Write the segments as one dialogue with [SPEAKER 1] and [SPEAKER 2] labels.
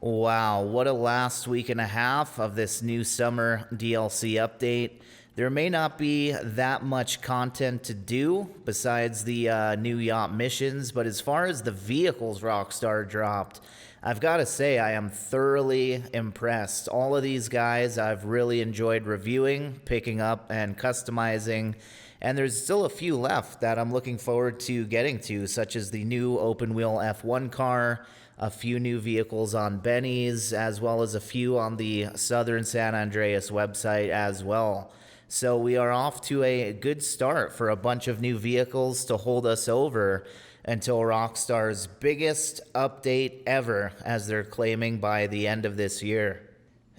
[SPEAKER 1] Wow, what a last week and a half of this new summer DLC update. There may not be that much content to do besides the new yacht missions, but as far as the vehicles Rockstar dropped, I've got to say I am thoroughly impressed. All of these guys I've really enjoyed reviewing, picking up, and customizing. And there's still a few left that I'm looking forward to getting to, such as the new open wheel F1 car, a few new vehicles on Benny's, as well as a few on the Southern San Andreas website as well. So we are off to a good start for a bunch of new vehicles to hold us over until Rockstar's biggest update ever, as they're claiming by the end of this year.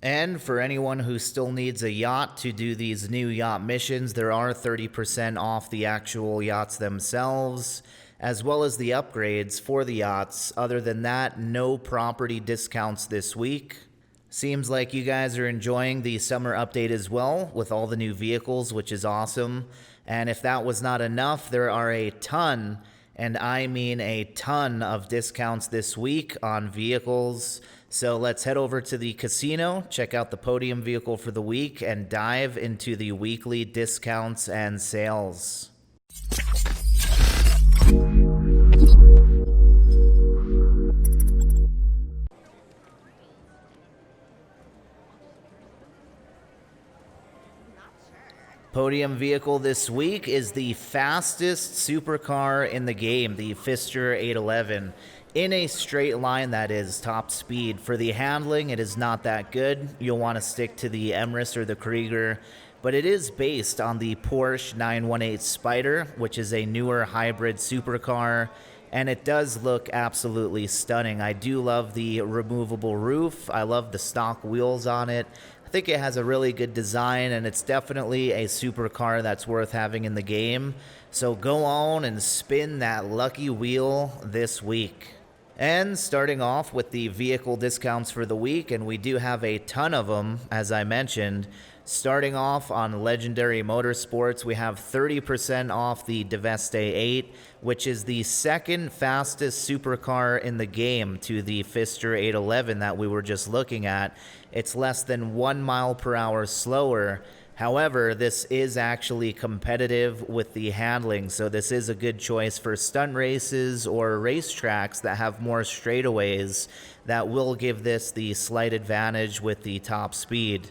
[SPEAKER 1] And for anyone who still needs a yacht to do these new yacht missions, there are 30% off the actual yachts themselves, as well as the upgrades for the yachts. Other than that, no property discounts this week. Seems like you guys are enjoying the summer update as well with all the new vehicles, which is awesome. And if that was not enough, there are a ton, and I mean a ton, of discounts this week on vehicles. So let's head over to the casino, check out the podium vehicle for the week, and dive into the weekly discounts and sales. Podium vehicle this week is the fastest supercar in the game, the Pfister 811. In a straight line, that is, top speed. For the handling, it is not that good. You'll want to stick to the Emrys or the Krieger, but it is based on the Porsche 918 Spyder, which is a newer hybrid supercar, and it does look absolutely stunning. I do love the removable roof. I love the stock wheels on it. I think it has a really good design, and it's definitely a supercar that's worth having in the game. So go on and spin that lucky wheel this week. And starting off with the vehicle discounts for the week, and we do have a ton of them, as I mentioned. Starting off on Legendary Motorsports, we have 30% off the Deveste 8, which is the second fastest supercar in the game to the Pfister 811 that we were just looking at. It's less than 1 mile per hour slower. However, this is actually competitive with the handling, so this is a good choice for stunt races or racetracks that have more straightaways that will give this the slight advantage with the top speed.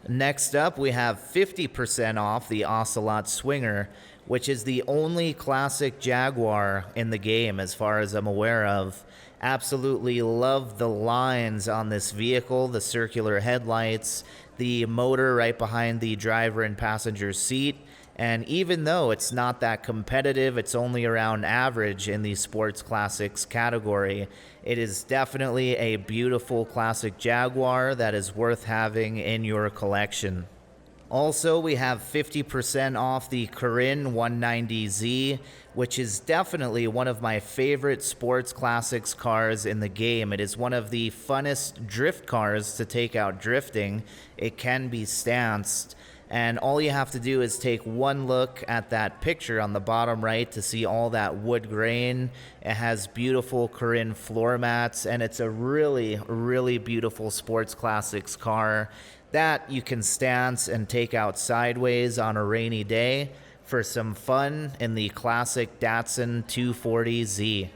[SPEAKER 1] Next up, we have 50% off the Ocelot Swinger, which is the only classic Jaguar in the game as far as I'm aware of. Absolutely love the lines on this vehicle, the circular headlights, the motor right behind the driver and passenger seat. And even though it's not that competitive, it's only around average in the sports classics category, it is definitely a beautiful classic Jaguar that is worth having in your collection. Also, we have 50% off the Corinne 190Z, which is definitely one of my favorite sports classics cars in the game. It is one of the funnest drift cars to take out drifting. It can be stanced, and all you have to do is take one look at that picture on the bottom right to see all that wood grain. It has beautiful Corinne floor mats, and it's a really, really beautiful sports classics car that you can stance and take out sideways on a rainy day for some fun in the classic Datsun 240Z.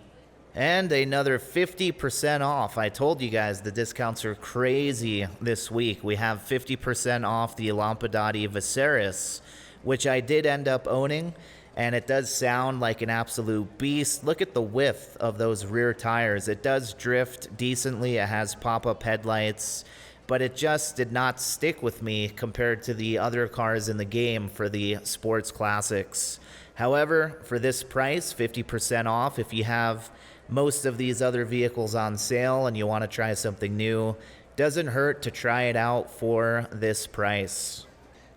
[SPEAKER 1] And another 50% off. I told you guys the discounts are crazy this week. We have 50% off the Lampadati Viceris, which I did end up owning, and it does sound like an absolute beast. Look at the width of those rear tires. It does drift decently. It has pop-up headlights, but it just did not stick with me compared to the other cars in the game for the sports classics. However, for this price, 50% off, if you have most of these other vehicles on sale and you want to try something new, doesn't hurt to try it out for this price.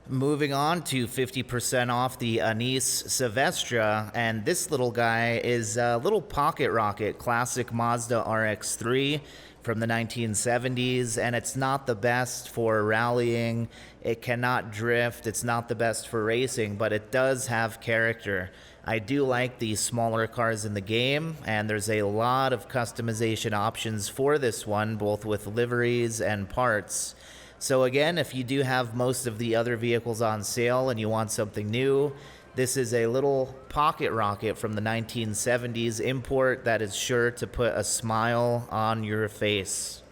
[SPEAKER 1] Moving on to 50% off the Anise Silvestre, and this little guy is a little pocket rocket classic Mazda RX-3 from the 1970s, and it's not the best for rallying. It cannot drift. It's not the best for racing, but it does have character. I do like the smaller cars in the game, and there's a lot of customization options for this one, both with liveries and parts. So again, if you do have most of the other vehicles on sale and you want something new, this is a little pocket rocket from the 1970s import that is sure to put a smile on your face.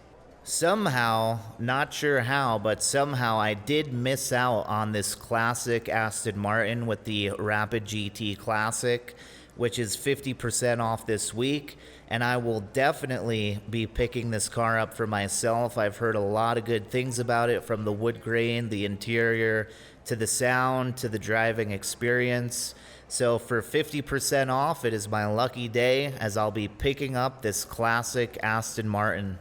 [SPEAKER 1] Somehow, not sure how, but somehow I did miss out on this classic Aston Martin with the Rapid GT Classic, which is 50% off this week, and I will definitely be picking this car up for myself. I've heard a lot of good things about it, from the wood grain, the interior, to the sound, to the driving experience. So for 50% off, it is my lucky day, as I'll be picking up this classic Aston Martin.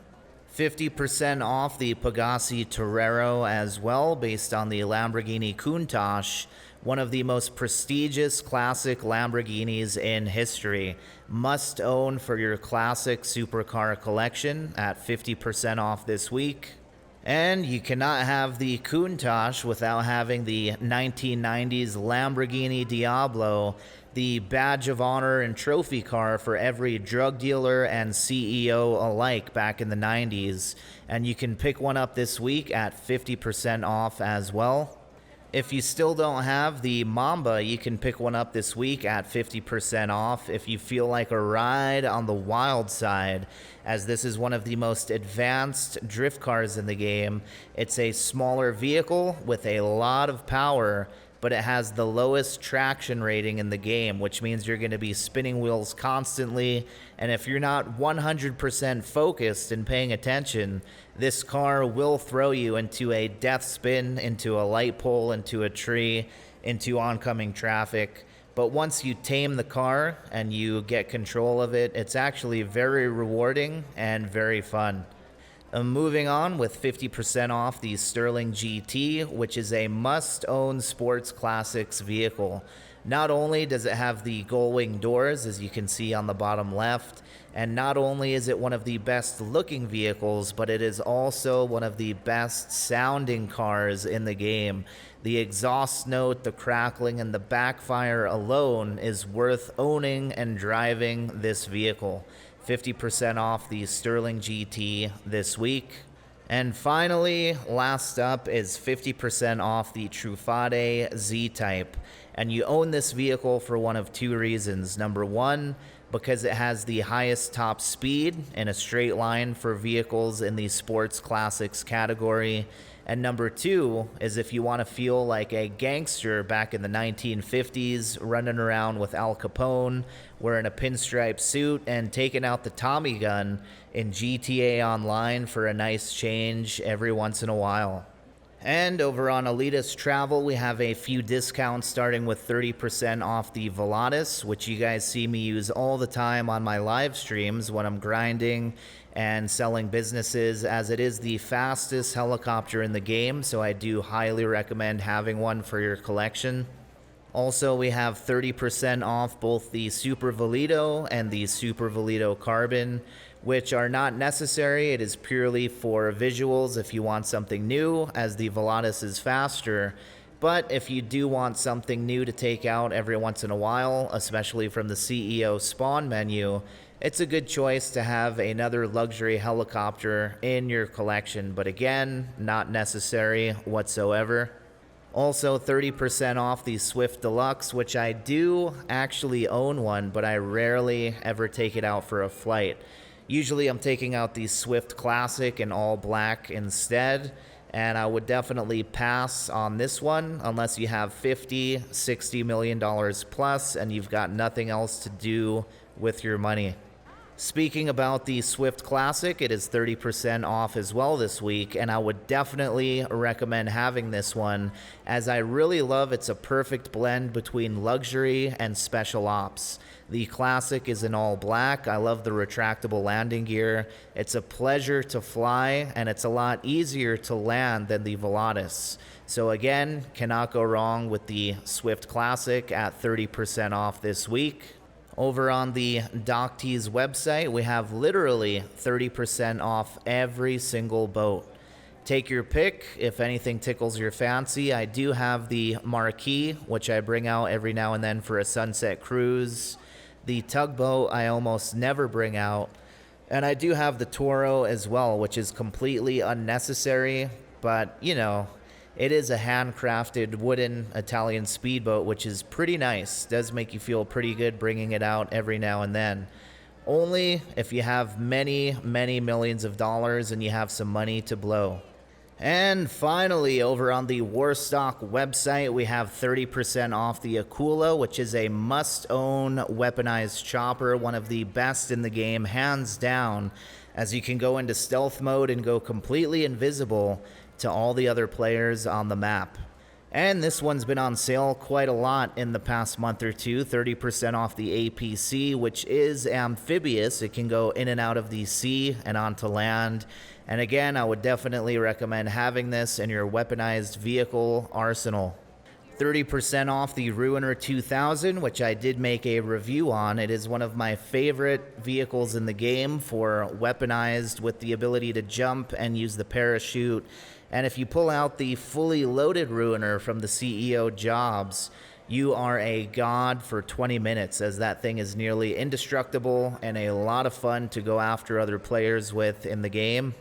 [SPEAKER 1] 50% off the Pegassi Torero as well, based on the Lamborghini Countach, one of the most prestigious classic Lamborghinis in history. Must own for your classic supercar collection at 50% off this week. And you cannot have the Countach without having the 1990s Lamborghini Diablo, the badge of honor and trophy car for every drug dealer and CEO alike back in the 90s. And you can pick one up this week at 50% off as well. If you still don't have the Mamba, you can pick one up this week at 50% off if you feel like a ride on the wild side, as this is one of the most advanced drift cars in the game. It's a smaller vehicle with a lot of power, but it has the lowest traction rating in the game, which means you're going to be spinning wheels constantly, and if you're not 100% focused and paying attention, this car will throw you into a death spin, into a light pole, into a tree, into oncoming traffic. But once you tame the car and you get control of it, it's actually very rewarding and very fun. Moving on with 50% off the Sterling GT, which is a must-own sports classics vehicle. Not only does it have the gull-wing doors, as you can see on the bottom left, and not only is it one of the best looking vehicles, but it is also one of the best sounding cars in the game. The exhaust note, the crackling, and the backfire alone is worth owning and driving this vehicle. 50% off the Sterling GT this week. And finally, last up is 50% off the Truffade Z-Type. And you own this vehicle for one of two reasons. Number one, because it has the highest top speed in a straight line for vehicles in the sports classics category. And number two is if you want to feel like a gangster back in the 1950s, running around with Al Capone, wearing a pinstripe suit, and taking out the Tommy gun in GTA Online for a nice change every once in a while. And over on Elitist Travel, we have a few discounts, starting with 30% off the Volatus, which you guys see me use all the time on my live streams when I'm grinding and selling businesses, as it is the fastest helicopter in the game, so I do highly recommend having one for your collection. Also, we have 30% off both the Super Velido and the Super Velido Carbon, which are not necessary. It is purely for visuals if you want something new, as the Volatus is faster. But if you do want something new to take out every once in a while, especially from the CEO spawn menu, it's a good choice to have another luxury helicopter in your collection, but again, not necessary whatsoever. Also, 30% off the Swift Deluxe, which I do actually own one, but I rarely ever take it out for a flight. Usually I'm taking out the Swift Classic in all black instead, and I would definitely pass on this one unless you have $50-60 million plus and you've got nothing else to do with your money. Speaking about the Swift Classic, it is 30% off as well this week, and I would definitely recommend having this one, as I really love it's a perfect blend between luxury and special ops. The Classic is in all black. I love the retractable landing gear. It's a pleasure to fly, and it's a lot easier to land than the Volatus. So again, cannot go wrong with the Swift Classic at 30% off this week. Over on the DocTees website, we have literally 30% off every single boat. Take your pick if anything tickles your fancy. I do have the Marquee, which I bring out every now and then for a sunset cruise. The Tugboat I almost never bring out. And I do have the Toro as well, which is completely unnecessary, but you know, it is a handcrafted wooden Italian speedboat, which is pretty nice. Does make you feel pretty good bringing it out every now and then. Only if you have many, many millions of dollars and you have some money to blow. And finally, over on the Warstock website, we have 30% off the Akula, which is a must-own weaponized chopper, one of the best in the game, hands down, as you can go into stealth mode and go completely invisible to all the other players on the map. And this one's been on sale quite a lot in the past month or two, 30% off the APC, which is amphibious. It can go in and out of the sea and onto land. And again, I would definitely recommend having this in your weaponized vehicle arsenal. 30% off the Ruiner 2000, which I did make a review on. It is one of my favorite vehicles in the game for weaponized with the ability to jump and use the parachute. And if you pull out the fully loaded Ruiner from the CEO Jobs, you are a god for 20 minutes, as that thing is nearly indestructible and a lot of fun to go after other players with in the game.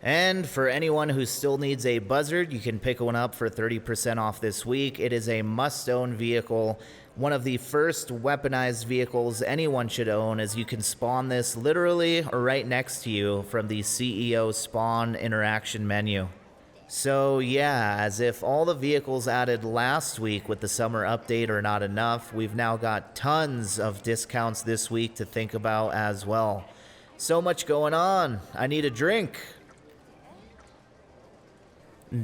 [SPEAKER 1] And for anyone who still needs a buzzard, you can pick one up for 30% off this week. It is a must-own vehicle, one of the first weaponized vehicles anyone should own, as you can spawn this literally right next to you from the CEO spawn interaction menu. So yeah, as if all the vehicles added last week with the summer update are not enough, we've now got tons of discounts this week to think about as well. So much going on. I need a drink.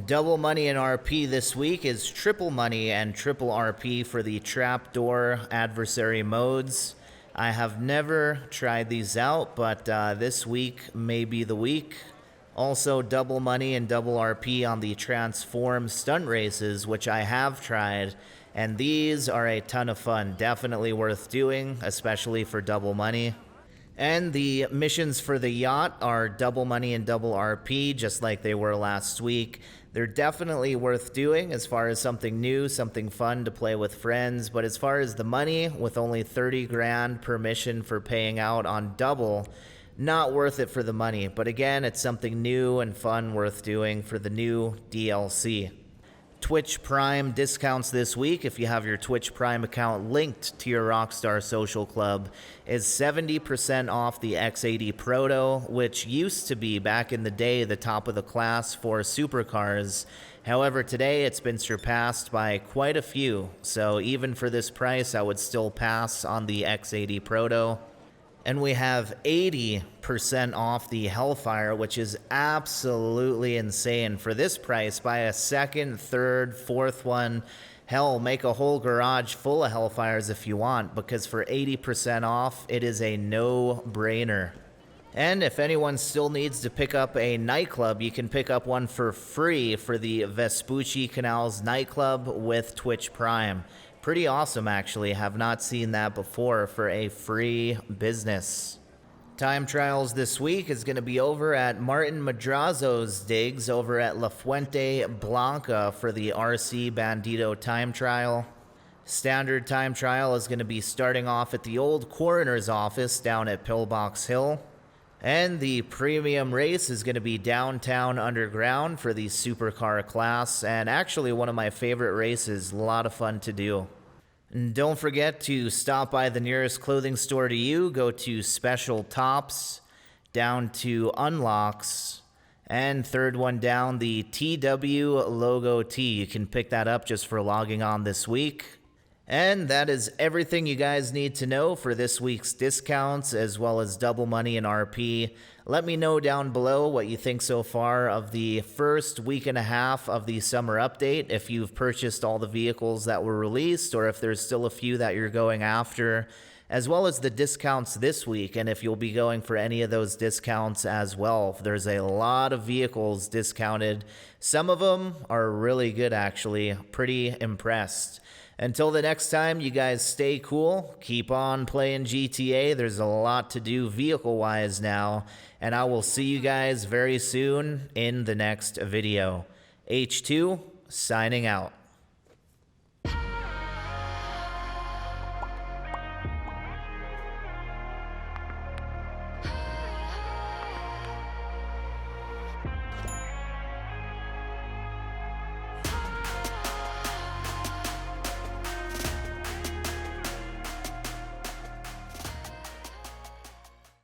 [SPEAKER 1] Double money in RP this week is triple money and triple RP for the trapdoor adversary modes. I have never tried these out, but this week may be the week. Also, double money and double RP on the transform stunt races, which I have tried, and these are a ton of fun. Definitely worth doing, especially for double money. And the missions for the yacht are double money and double RP, just like they were last week. They're definitely worth doing as far as something new, something fun to play with friends. But as far as the money, with only 30 grand per mission for paying out on double, not worth it for the money. But again, it's something new and fun worth doing for the new DLC. Twitch Prime discounts this week, if you have your Twitch Prime account linked to your Rockstar Social Club, is 70% off the X80 Proto, which used to be back in the day the top of the class for supercars. However, today it's been surpassed by quite a few, so even for this price I would still pass on the X80 Proto. And we have 80% off the Hellfire, which is absolutely insane. For this price, buy a second, third, fourth one. Hell, make a whole garage full of Hellfires if you want, because for 80% off, it is a no-brainer. And if anyone still needs to pick up a nightclub, you can pick up one for free for the Vespucci Canals nightclub with Twitch Prime. Pretty awesome, actually. Have not seen that before for a free business. Time trials this week is going to be over at Martin Madrazo's digs over at La Fuente Blanca for the RC Bandito time trial. Standard time trial is going to be starting off at the old coroner's office down at Pillbox Hill. And the premium race is going to be downtown underground for the supercar class, and actually one of my favorite races, a lot of fun to do. And don't forget to stop by the nearest clothing store to you, go to Special Tops, down to Unlocks, and third one down, the TW Logo T. You can pick that up just for logging on this week. And that is everything you guys need to know for this week's discounts, as well as double money and RP. Let me know down below what you think so far of the first week and a half of the summer update, if you've purchased all the vehicles that were released, or if there's still a few that you're going after. as well as the discounts this week. And if you'll be going for any of those discounts as well, there's a lot of vehicles discounted. Some of them are really good, actually. Pretty impressed. Until the next time, you guys stay cool. Keep on playing GTA. There's a lot to do vehicle-wise now. And I will see you guys very soon in the next video. H2, signing out.